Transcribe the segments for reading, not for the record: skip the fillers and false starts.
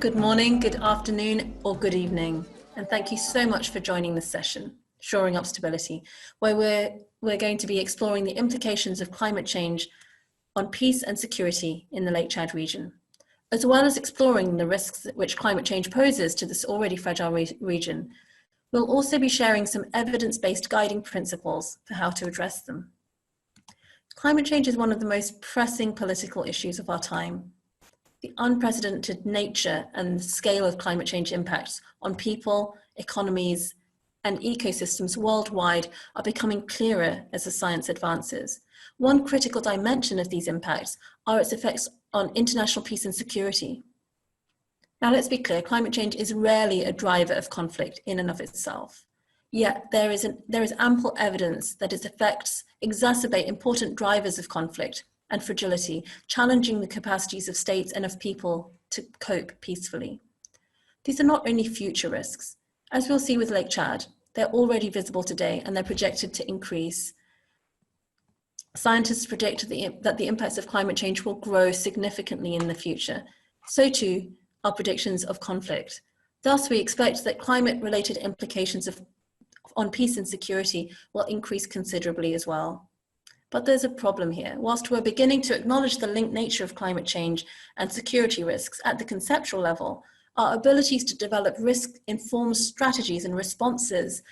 Good morning, good afternoon, or good evening, and thank you so much for joining this session, Shoring Up Stability, where we're going to be exploring the implications of climate change on peace and security in the Lake Chad region, as well as exploring the risks which climate change poses to this already fragile region. We'll also be sharing some evidence-based guiding principles for how to address them. Climate change is one of the most pressing political issues of our time. The unprecedented nature and scale of climate change impacts on people, economies, and ecosystems worldwide are becoming clearer as the science advances. One critical dimension of these impacts are its effects on international peace and security. Now, let's be clear, climate change is rarely a driver of conflict in and of itself. Yet there is ample evidence that its effects exacerbate important drivers of conflict and fragility, challenging the capacities of states and of people to cope peacefully. These are not only future risks. As we'll see with Lake Chad, they're already visible today and they're projected to increase. Scientists predict that the impacts of climate change will grow significantly in the future. So too are predictions of conflict. Thus, we expect that climate-related implications on peace and security will increase considerably as well. But there's a problem here. Whilst we're beginning to acknowledge the linked nature of climate change and security risks at the conceptual level, our abilities to develop risk-informed strategies and responses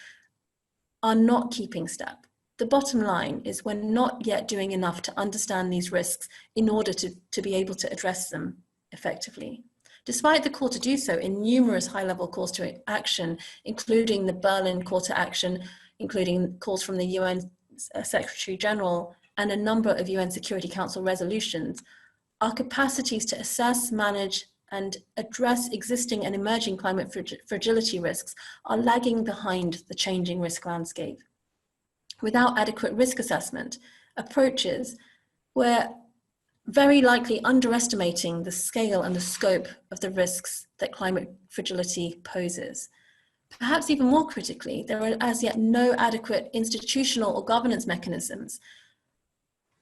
are not keeping step. The bottom line is we're not yet doing enough to understand these risks in order to be able to address them effectively. Despite the call to do so in numerous high-level calls to action, including the Berlin call to action, including calls from the UN Secretary General and a number of UN Security Council resolutions, our capacities to assess, manage, and address existing and emerging climate fragility risks are lagging behind the changing risk landscape. Without adequate risk assessment approaches, we're very likely underestimating the scale and the scope of the risks that climate fragility poses. Perhaps even more critically, there are as yet no adequate institutional or governance mechanisms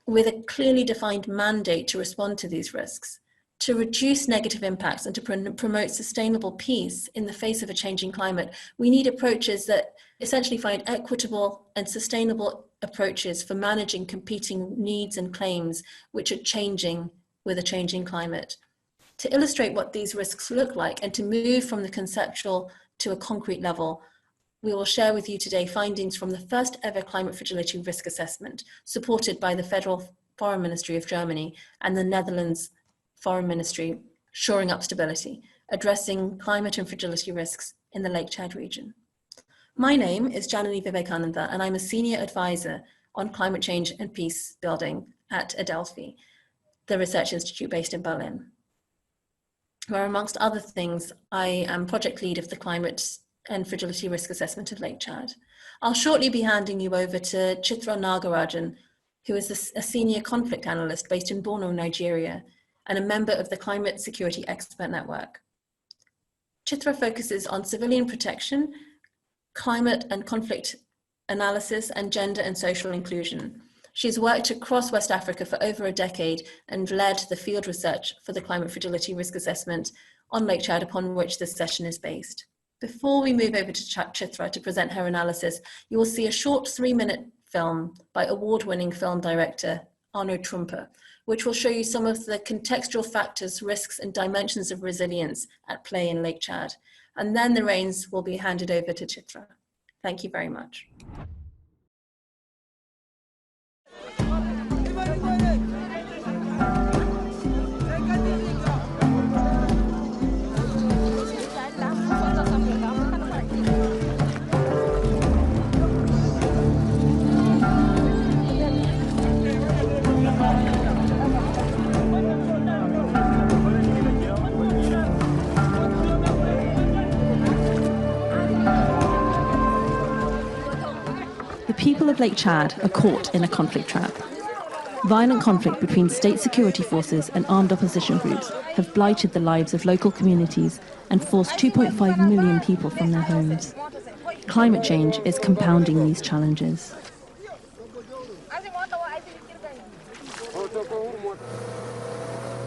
with a clearly defined mandate to respond to these risks, to reduce negative impacts and to promote sustainable peace in the face of a changing climate. We need approaches that essentially find equitable and sustainable approaches for managing competing needs and claims which are changing with a changing climate. To illustrate what these risks look like and to move from the conceptual to a concrete level, we will share with you today findings from the first ever climate fragility risk assessment supported by the Federal Foreign Ministry of Germany and the Netherlands Foreign Ministry, Shoring Up Stability, addressing climate and fragility risks in the Lake Chad region. My name is Janani Vivekananda, and I'm a senior advisor on climate change and peace building at Adelphi, the research institute based in Berlin, where amongst other things, I am project lead of the climate and fragility risk assessment of Lake Chad. I'll shortly be handing you over to Chitra Nagarajan, who is a senior conflict analyst based in Borno, Nigeria, and a member of the Climate Security Expert Network. Chitra focuses on civilian protection, climate and conflict analysis, and gender and social inclusion. She's worked across West Africa for over a decade and led the field research for the climate fragility risk assessment on Lake Chad, upon which this session is based. Before we move over to Chitra to present her analysis, you will see a short 3-minute film by award-winning film director Arno Trumper, which will show you some of the contextual factors, risks, and dimensions of resilience at play in Lake Chad. And then the reins will be handed over to Chitra. Thank you very much. The people of Lake Chad are caught in a conflict trap. Violent conflict between state security forces and armed opposition groups have blighted the lives of local communities and forced 2.5 million people from their homes. Climate change is compounding these challenges.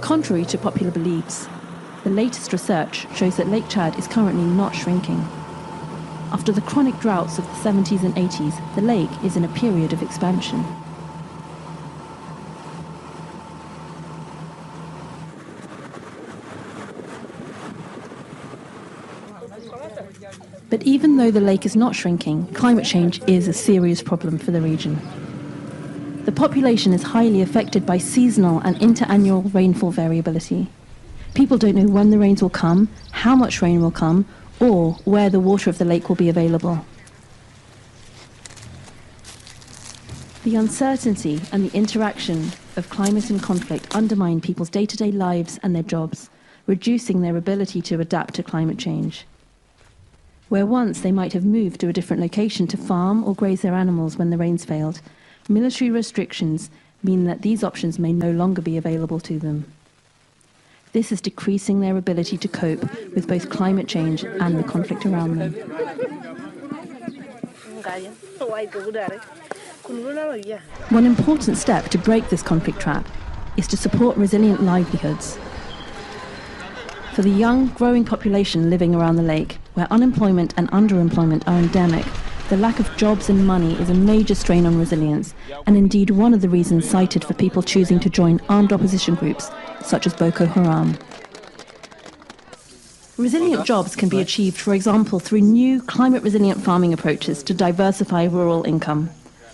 Contrary to popular beliefs, The latest research shows that Lake Chad is currently not shrinking. After the chronic droughts of the 70s and 80s, the lake is in a period of expansion. But even though the lake is not shrinking, climate change is a serious problem for the region. The population is highly affected by seasonal and interannual rainfall variability. People don't know when the rains will come, how much rain will come, or where the water of the lake will be available. The uncertainty and the interaction of climate and conflict undermine people's day-to-day lives and their jobs, reducing their ability to adapt to climate change. Where once they might have moved to a different location to farm or graze their animals when the rains failed, military restrictions mean that these options may no longer be available to them. This is decreasing their ability to cope with both climate change and the conflict around them. One important step to break this conflict trap is to support resilient livelihoods. For the young, growing population living around the lake, where unemployment and underemployment are endemic, the lack of jobs and money is a major strain on resilience, and indeed one of the reasons cited for people choosing to join armed opposition groups, such as Boko Haram. Resilient jobs can be achieved, for example, through new climate-resilient farming approaches to diversify rural income.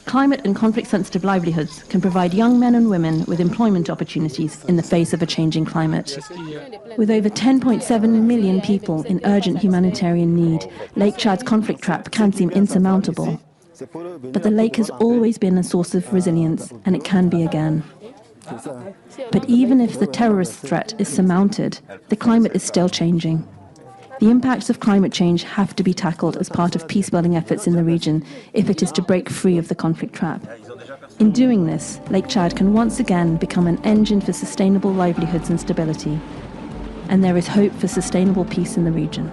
Climate and conflict-sensitive livelihoods can provide young men and women with employment opportunities in the face of a changing climate. With over 10.7 million people in urgent humanitarian need, Lake Chad's conflict trap can seem insurmountable. But the lake has always been a source of resilience, and it can be again. But even if the terrorist threat is surmounted, the climate is still changing. The impacts of climate change have to be tackled as part of peace-building efforts in the region if it is to break free of the conflict trap. In doing this, Lake Chad can once again become an engine for sustainable livelihoods and stability. And there is hope for sustainable peace in the region.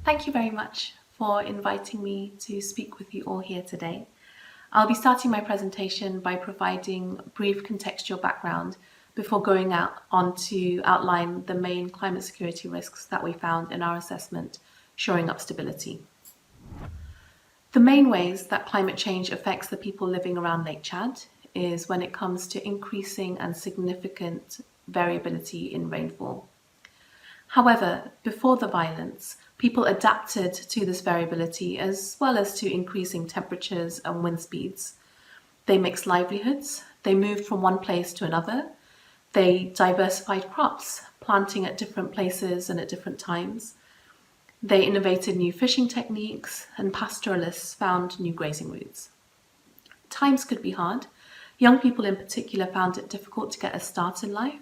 Thank you very much for inviting me to speak with you all here today. I'll be starting my presentation by providing a brief contextual background before going on to outline the main climate security risks that we found in our assessment, shoring up stability. The main ways that climate change affects the people living around Lake Chad is when it comes to increasing and significant variability in rainfall. However, before the violence, people adapted to this variability as well as to increasing temperatures and wind speeds. They mixed livelihoods, they moved from one place to another, they diversified crops, planting at different places and at different times. They innovated new fishing techniques, and pastoralists found new grazing routes. Times could be hard. Young people in particular found it difficult to get a start in life.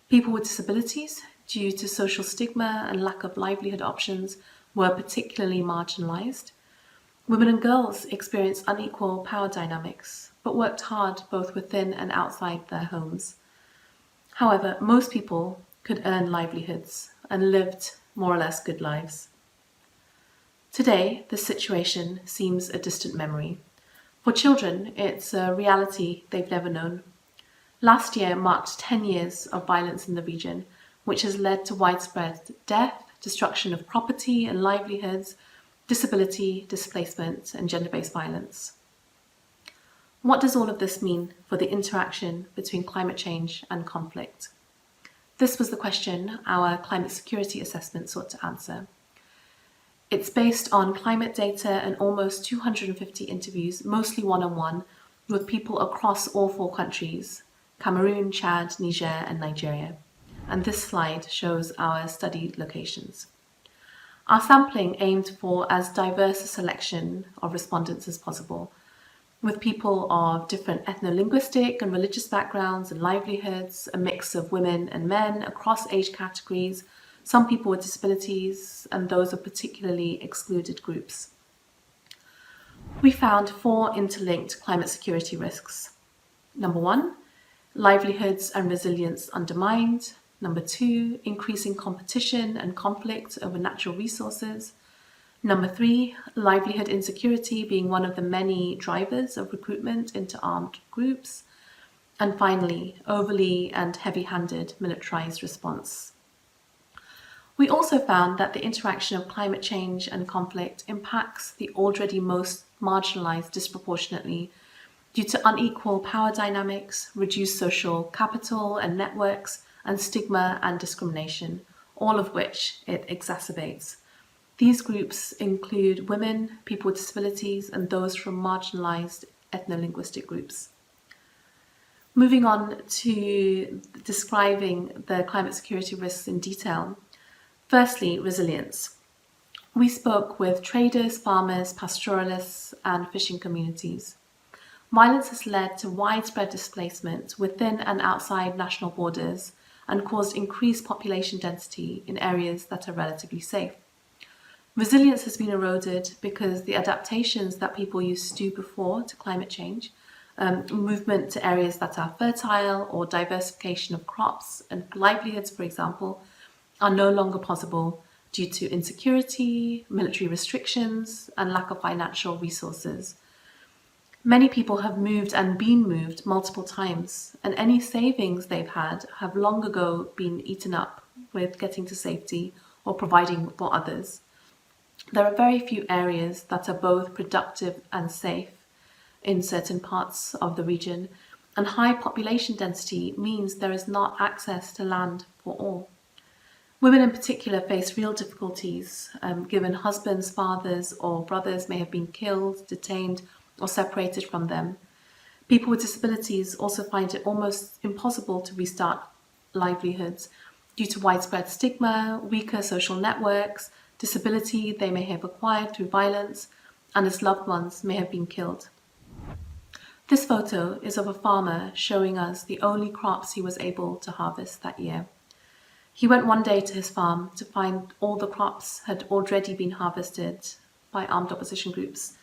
People with disabilities, due to social stigma and lack of livelihood options, were particularly marginalised. Women and girls experienced unequal power dynamics, but worked hard both within and outside their homes. However, most people could earn livelihoods and lived more or less good lives. Today, this situation seems a distant memory. For children, it's a reality they've never known. Last year marked 10 years of violence in the region, which has led to widespread death, destruction of property and livelihoods, disability, displacement, and gender-based violence. What does all of this mean for the interaction between climate change and conflict? This was the question our climate security assessment sought to answer. It's based on climate data and almost 250 interviews, mostly one-on-one, with people across all 4 countries: Cameroon, Chad, Niger, and Nigeria. And this slide shows our study locations. Our sampling aimed for as diverse a selection of respondents as possible, with people of different ethno-linguistic and religious backgrounds and livelihoods, a mix of women and men across age categories, some people with disabilities, and those of particularly excluded groups. We found 4 interlinked climate security risks. Number 1, livelihoods and resilience undermined. Number 2, increasing competition and conflict over natural resources. Number 3, livelihood insecurity being one of the many drivers of recruitment into armed groups. And finally, overly and heavy-handed militarized response. We also found that the interaction of climate change and conflict impacts the already most marginalized disproportionately due to unequal power dynamics, reduced social capital and networks, and stigma and discrimination, all of which it exacerbates. These groups include women, people with disabilities, and those from marginalized ethno-linguistic groups. Moving on to describing the climate security risks in detail. Firstly, resilience. We spoke with traders, farmers, pastoralists, and fishing communities. Violence has led to widespread displacement within and outside national borders and caused increased population density in areas that are relatively safe. Resilience has been eroded because the adaptations that people used to do before to climate change, movement to areas that are fertile or diversification of crops and livelihoods, for example, are no longer possible due to insecurity, military restrictions, and lack of financial resources. Many people have moved and been moved multiple times, and any savings they've had have long ago been eaten up with getting to safety or providing for others. There are very few areas that are both productive and safe in certain parts of the region, and high population density means there is not access to land for all. Women in particular face real difficulties, given husbands, fathers, or brothers may have been killed, detained, or separated from them. People with disabilities also find it almost impossible to restart livelihoods due to widespread stigma, weaker social networks, disability they may have acquired through violence, and as loved ones may have been killed. This photo is of a farmer showing us the only crops he was able to harvest that year. He went one day to his farm to find all the crops had already been harvested by armed opposition groups.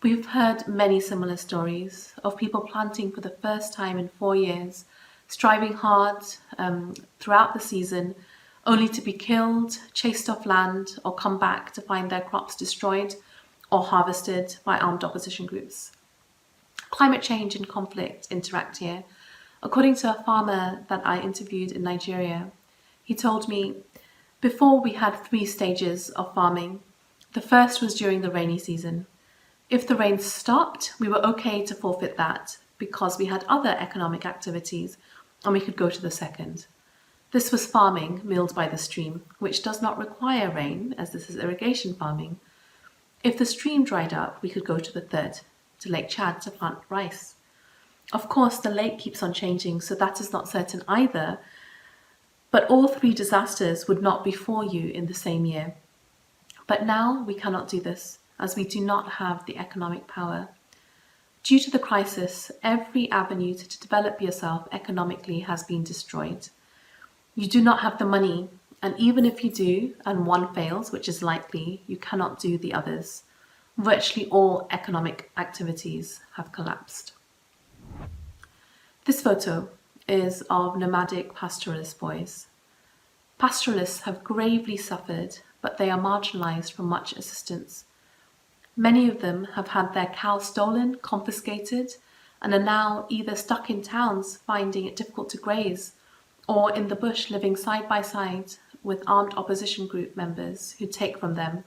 We've heard many similar stories of people planting for the first time in 4 years, striving hard throughout the season, only to be killed, chased off land, or come back to find their crops destroyed or harvested by armed opposition groups. Climate change and conflict interact here. According to a farmer that I interviewed in Nigeria, he told me, before we had 3 stages of farming. The first was during the rainy season. If the rain stopped, we were okay to forfeit that because we had other economic activities and we could go to the second. This was farming milled by the stream, which does not require rain as this is irrigation farming. If the stream dried up, we could go to the third, to Lake Chad to plant rice. Of course, the lake keeps on changing, so that is not certain either, but all 3 disasters would not befall you in the same year. But now we cannot do this, as we do not have the economic power. Due to the crisis, every avenue to develop yourself economically has been destroyed. You do not have the money, and even if you do, and one fails, which is likely, you cannot do the others. Virtually all economic activities have collapsed. This photo is of nomadic pastoralist boys. Pastoralists have gravely suffered, but they are marginalized from much assistance. Many of them have had their cows stolen, confiscated, and are now either stuck in towns finding it difficult to graze, or in the bush living side by side with armed opposition group members who take from them.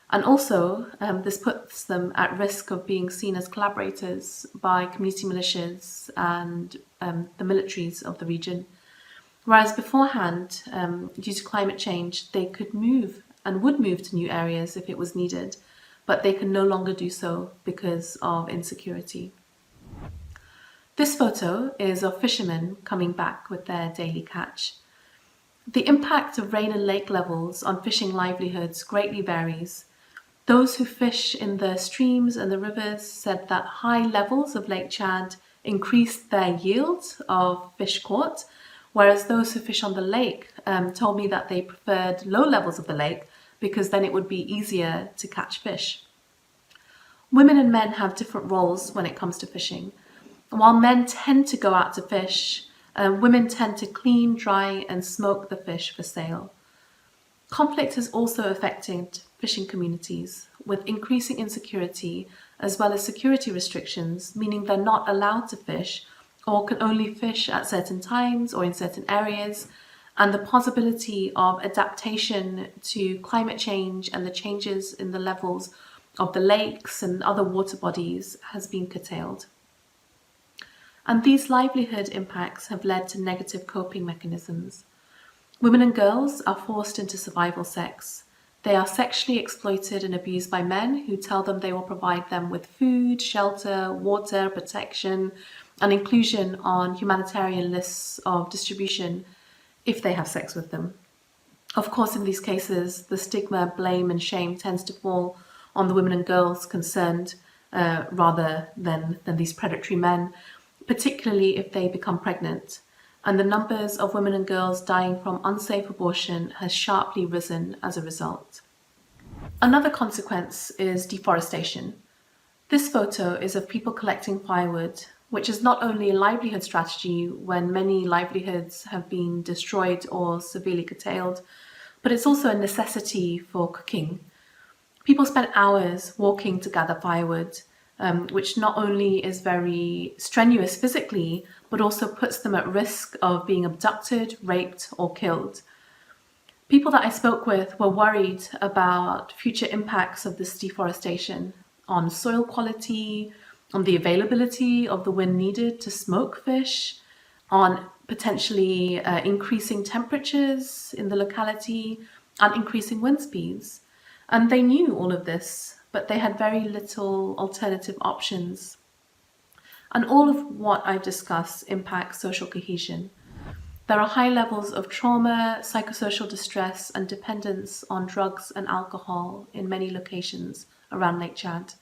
And also, this puts them at risk of being seen as collaborators by community militias and the militaries of the region. Whereas beforehand, due to climate change, they could move and would move to new areas if it was needed, but they can no longer do so because of insecurity. This photo is of fishermen coming back with their daily catch. The impact of rain and lake levels on fishing livelihoods greatly varies. Those who fish in the streams and the rivers said that high levels of Lake Chad increased their yield of fish caught, whereas those who fish on the lake told me that they preferred low levels of the lake because then it would be easier to catch fish. Women and men have different roles when it comes to fishing. While men tend to go out to fish, women tend to clean, dry, and smoke the fish for sale. Conflict is also affecting fishing communities, with increasing insecurity as well as security restrictions, meaning they're not allowed to fish or can only fish at certain times or in certain areas, and the possibility of adaptation to climate change and the changes in the levels of the lakes and other water bodies has been curtailed. And these livelihood impacts have led to negative coping mechanisms. Women and girls are forced into survival sex. They are sexually exploited and abused by men who tell them they will provide them with food, shelter, water, protection, and inclusion on humanitarian lists of distribution if they have sex with them. Of course, in these cases, the stigma, blame, and shame tends to fall on the women and girls concerned rather than these predatory men, particularly if they become pregnant. And the numbers of women and girls dying from unsafe abortion has sharply risen as a result. Another consequence is deforestation. This photo is of people collecting firewood, which is not only a livelihood strategy when many livelihoods have been destroyed or severely curtailed, but it's also a necessity for cooking. People spend hours walking to gather firewood, which not only is very strenuous physically, but also puts them at risk of being abducted, raped, or killed. People that I spoke with were worried about future impacts of this deforestation on soil quality, on the availability of the wind needed to smoke fish, on potentially increasing temperatures in the locality, and increasing wind speeds. And they knew all of this, but they had very little alternative options. And all of what I've discussed impacts social cohesion. There are high levels of trauma, psychosocial distress, and dependence on drugs and alcohol in many locations around Lake Chad.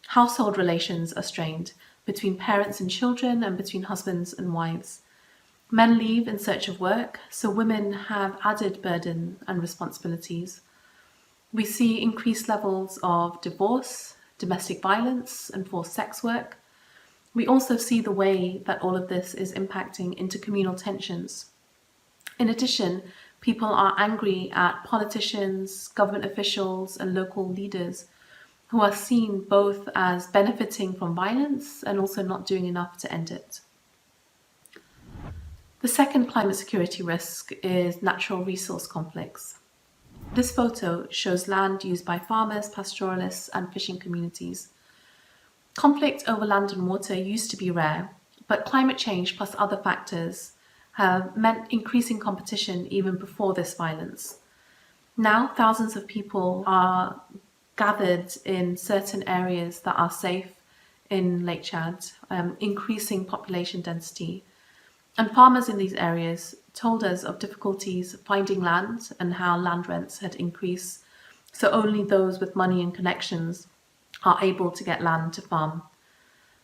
Household relations are strained between parents and children and between husbands and wives. Men leave in search of work, so women have added burden and responsibilities. We see increased levels of divorce, domestic violence, and forced sex work. We also see the way that all of this is impacting intercommunal tensions. In addition, people are angry at politicians, government officials, and local leaders who are seen both as benefiting from violence and also not doing enough to end it. The second climate security risk is natural resource conflicts. This photo shows land used by farmers, pastoralists, and fishing communities. Conflict over land and water used to be rare, but climate change plus other factors have meant increasing competition even before this violence. Now, thousands of people are gathered in certain areas that are safe in Lake Chad, increasing population density. And farmers in these areas told us of difficulties finding land and how land rents had increased, so only those with money and connections are able to get land to farm.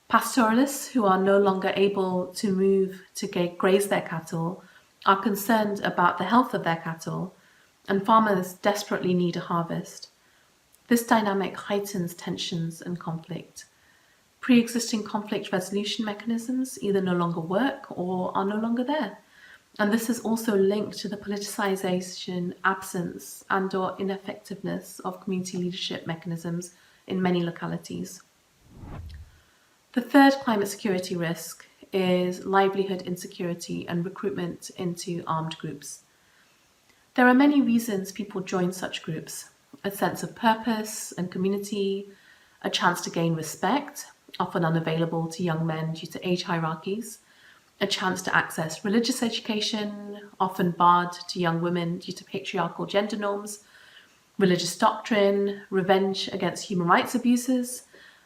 Pastoralists who are no longer able to move to graze their cattle are concerned about the health of their cattle, and farmers desperately need a harvest. This dynamic heightens tensions and conflict. Pre-existing conflict resolution mechanisms either no longer work or are no longer there. And this is also linked to the politicization, absence, and/or ineffectiveness of community leadership mechanisms in many localities. The third climate security risk is livelihood insecurity and recruitment into armed groups. There are many reasons people join such groups: a sense of purpose and community, a chance to gain respect, often unavailable to young men due to age hierarchies, a chance to access religious education, often barred to young women due to patriarchal gender norms, religious doctrine, revenge against human rights abuses.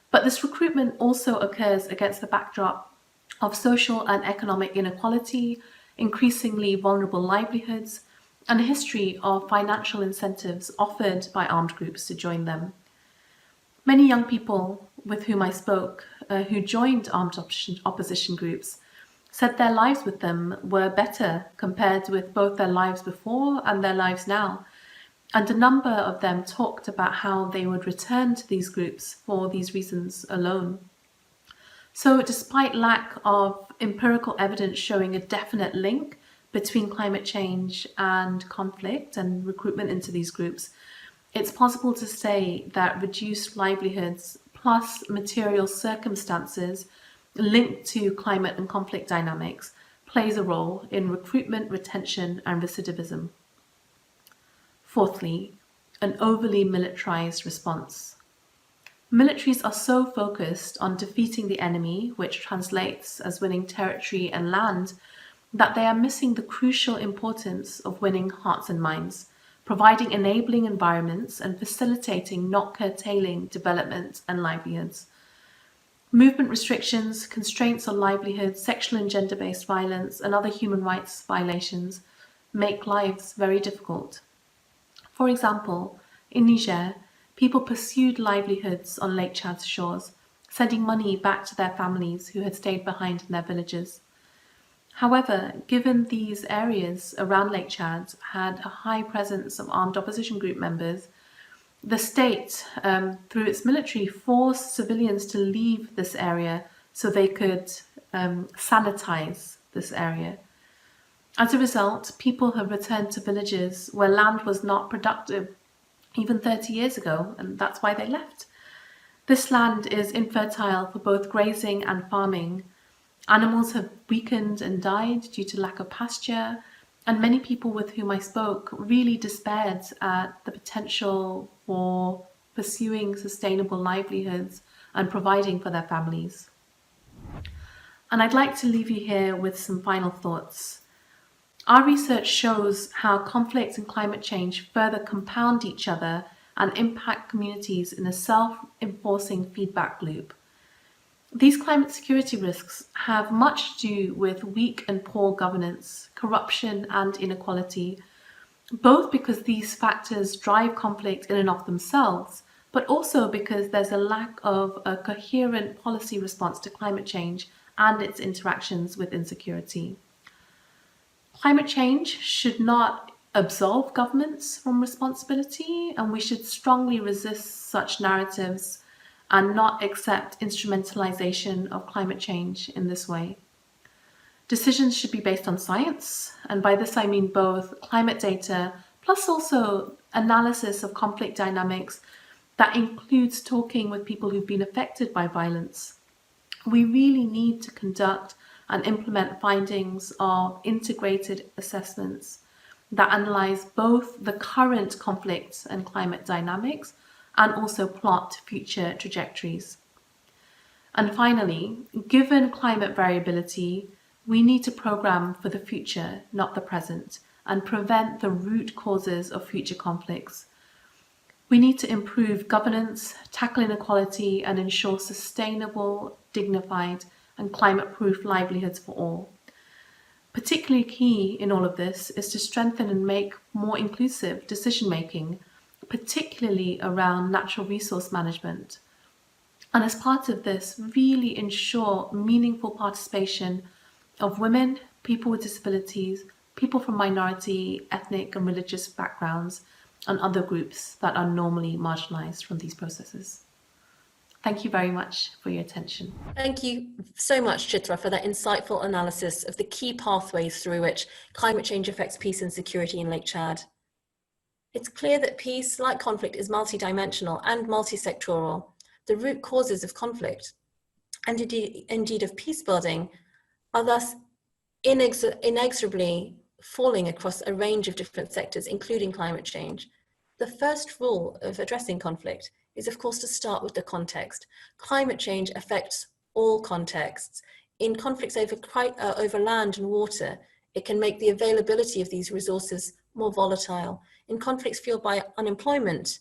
But this recruitment also occurs against the backdrop of social and economic inequality, increasingly vulnerable livelihoods, and a history of financial incentives offered by armed groups to join them. Many young people with whom I spoke who joined armed opposition groups said their lives with them were better compared with both their lives before and their lives now. And a number of them talked about how they would return to these groups for these reasons alone. So despite lack of empirical evidence showing a definite link between climate change and conflict and recruitment into these groups, it's possible to say that reduced livelihoods plus material circumstances linked to climate and conflict dynamics plays a role in recruitment, retention, and recidivism. Fourthly, an overly militarized response. Militaries are so focused on defeating the enemy, which translates as winning territory and land, that they are missing the crucial importance of winning hearts and minds, providing enabling environments and facilitating, not curtailing, development and livelihoods. Movement restrictions, constraints on livelihoods, sexual and gender-based violence, and other human rights violations make lives very difficult. For example, in Niger, people pursued livelihoods on Lake Chad's shores, sending money back to their families who had stayed behind in their villages. However, given these areas around Lake Chad had a high presence of armed opposition group members, the state, through its military, forced civilians to leave this area so they could sanitize this area. As a result, people have returned to villages where land was not productive even 30 years ago, and that's why they left. This land is infertile for both grazing and farming. Animals have weakened and died due to lack of pasture, and many people with whom I spoke really despaired at the potential for pursuing sustainable livelihoods and providing for their families. And I'd like to leave you here with some final thoughts. Our research shows how conflict and climate change further compound each other and impact communities in a self-enforcing feedback loop. These climate security risks have much to do with weak and poor governance, corruption and inequality, both because these factors drive conflict in and of themselves, but also because there's a lack of a coherent policy response to climate change and its interactions with insecurity. Climate change should not absolve governments from responsibility, and we should strongly resist such narratives and not accept instrumentalization of climate change in this way. Decisions should be based on science, and by this I mean both climate data plus also analysis of conflict dynamics that includes talking with people who've been affected by violence. We really need to conduct and implement findings of integrated assessments that analyze both the current conflict and climate dynamics and also plot future trajectories. And finally, given climate variability, we need to program for the future, not the present, and prevent the root causes of future conflicts. We need to improve governance, tackle inequality, and ensure sustainable, dignified, and climate-proof livelihoods for all. Particularly key in all of this is to strengthen and make more inclusive decision-making, particularly around natural resource management. And as part of this, really ensure meaningful participation of women, people with disabilities, people from minority, ethnic and religious backgrounds, and other groups that are normally marginalized from these processes. Thank you very much for your attention. Thank you so much, Chitra, for that insightful analysis of the key pathways through which climate change affects peace and security in Lake Chad. It's clear that peace, like conflict, is multidimensional and multi-sectoral. The root causes of conflict, and indeed of peace building, are thus inexorably falling across a range of different sectors, including climate change. The first rule of addressing conflict is, of course, to start with the context. Climate change affects all contexts. In conflicts over land and water, it can make the availability of these resources more volatile. In conflicts fueled by unemployment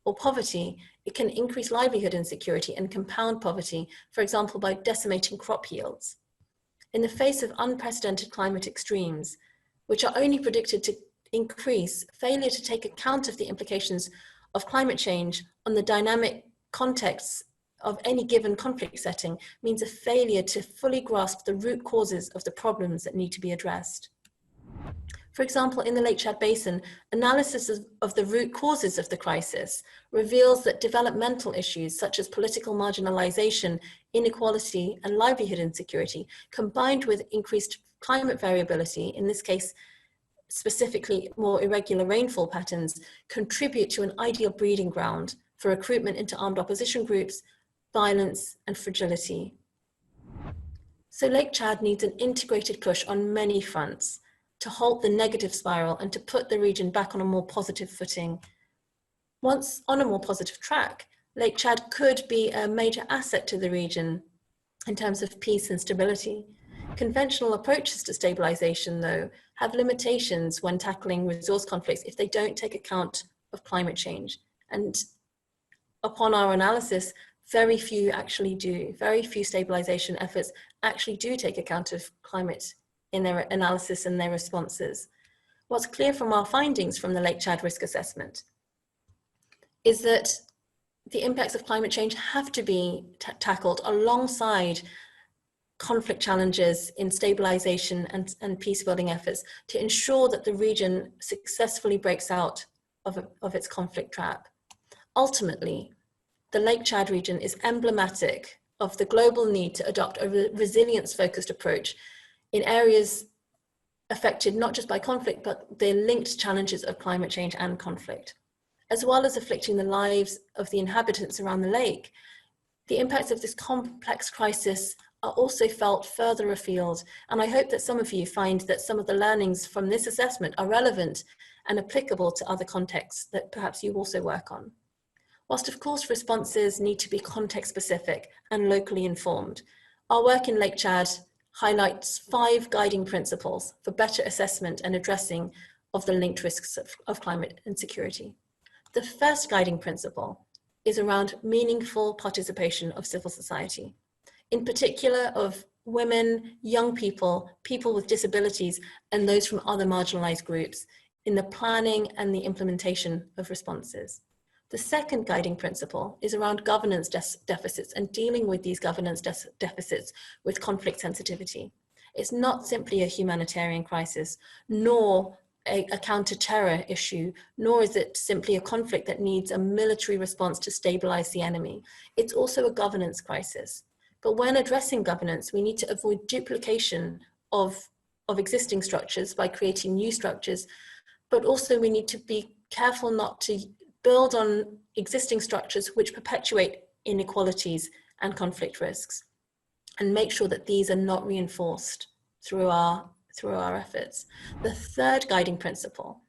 or poverty, it can increase livelihood insecurity and compound poverty, for example, by decimating crop yields. In the face of unprecedented climate extremes, which are only predicted to increase, failure to take account of the implications of climate change on the dynamic contexts of any given conflict setting means a failure to fully grasp the root causes of the problems that need to be addressed. For example, in the Lake Chad Basin, analysis of the root causes of the crisis reveals that developmental issues such as political marginalization, inequality, and livelihood insecurity, combined with increased climate variability, in this case, specifically more irregular rainfall patterns, contribute to an ideal breeding ground for recruitment into armed opposition groups, violence, and fragility. So Lake Chad needs an integrated push on many fronts to halt the negative spiral and to put the region back on a more positive footing. Once on a more positive track, Lake Chad could be a major asset to the region in terms of peace and stability. Conventional approaches to stabilization, though, have limitations when tackling resource conflicts if they don't take account of climate change. And upon our analysis, very few actually do. Very few stabilization efforts actually do take account of climate in their analysis and their responses. What's clear from our findings from the Lake Chad risk assessment is that the impacts of climate change have to be tackled alongside conflict challenges in stabilization and peace building efforts to ensure that the region successfully breaks out of its conflict trap. Ultimately, the Lake Chad region is emblematic of the global need to adopt a resilience-focused approach in areas affected not just by conflict, but the linked challenges of climate change and conflict. As well as afflicting the lives of the inhabitants around the lake, the impacts of this complex crisis are also felt further afield. And I hope that some of you find that some of the learnings from this assessment are relevant and applicable to other contexts that perhaps you also work on. Whilst of course responses need to be context specific and locally informed, our work in Lake Chad highlights 5 guiding principles for better assessment and addressing of the linked risks of climate insecurity. The first guiding principle is around meaningful participation of civil society, in particular of women, young people, people with disabilities, and those from other marginalized groups in the planning and the implementation of responses. The second guiding principle is around governance deficits and dealing with these governance deficits with conflict sensitivity. It's not simply a humanitarian crisis, nor a counter-terror issue, nor is it simply a conflict that needs a military response to stabilize the enemy. It's also a governance crisis. But when addressing governance, we need to avoid duplication of existing structures by creating new structures, but also we need to be careful not to build on existing structures which perpetuate inequalities and conflict risks, and make sure that these are not reinforced through our efforts. The third guiding principle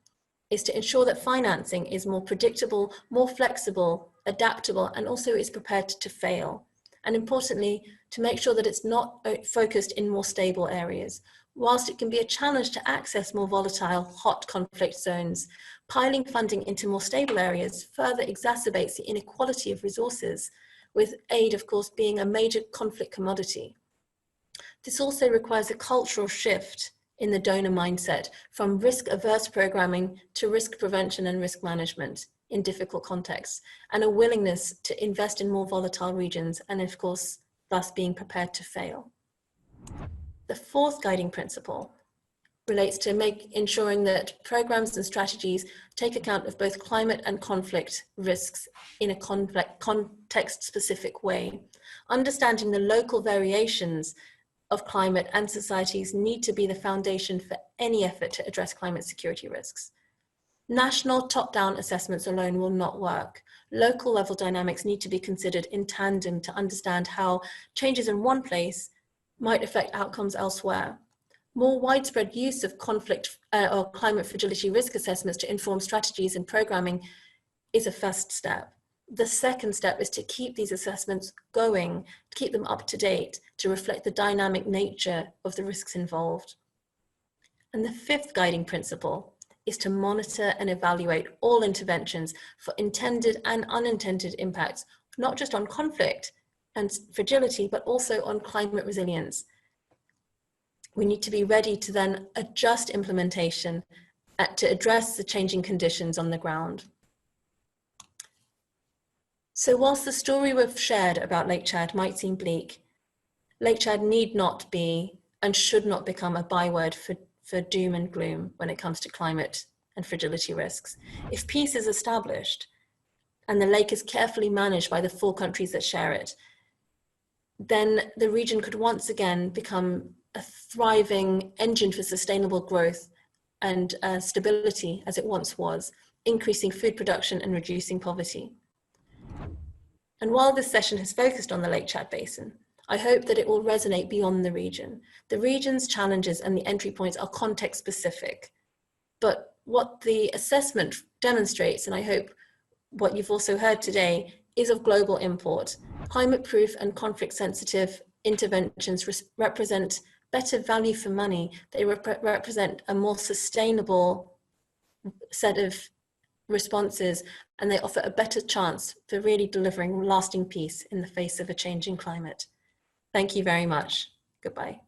is to ensure that financing is more predictable, more flexible, adaptable, and also is prepared to fail. And importantly, to make sure that it's not focused in more stable areas. Whilst it can be a challenge to access more volatile, hot conflict zones, piling funding into more stable areas further exacerbates the inequality of resources, with aid, of course, being a major conflict commodity. This also requires a cultural shift in the donor mindset from risk-averse programming to risk prevention and risk management in difficult contexts, and a willingness to invest in more volatile regions, and of course, thus being prepared to fail. The fourth guiding principle relates to ensuring that programs and strategies take account of both climate and conflict risks in a context-specific way. Understanding the local variations of climate and societies need to be the foundation for any effort to address climate security risks. National top-down assessments alone will not work. Local level dynamics need to be considered in tandem to understand how changes in one place might affect outcomes elsewhere. More widespread use of conflict or climate fragility risk assessments to inform strategies and programming is a first step. The second step is to keep these assessments going, to keep them up to date, to reflect the dynamic nature of the risks involved. And the fifth guiding principle is to monitor and evaluate all interventions for intended and unintended impacts, not just on conflict and fragility, but also on climate resilience. We need to be ready to then adjust implementation to address the changing conditions on the ground. So whilst the story we've shared about Lake Chad might seem bleak, Lake Chad need not be and should not become a byword for doom and gloom when it comes to climate and fragility risks. If peace is established and the lake is carefully managed by the 4 countries that share it, then the region could once again become a thriving engine for sustainable growth and stability as it once was, increasing food production and reducing poverty. And while this session has focused on the Lake Chad Basin, I hope that it will resonate beyond the region. The region's challenges and the entry points are context specific, but what the assessment demonstrates, and I hope what you've also heard today, is of global import. Climate-proof and conflict-sensitive interventions represent better value for money. They represent a more sustainable set of responses, and they offer a better chance for really delivering lasting peace in the face of a changing climate. Thank you very much. Goodbye.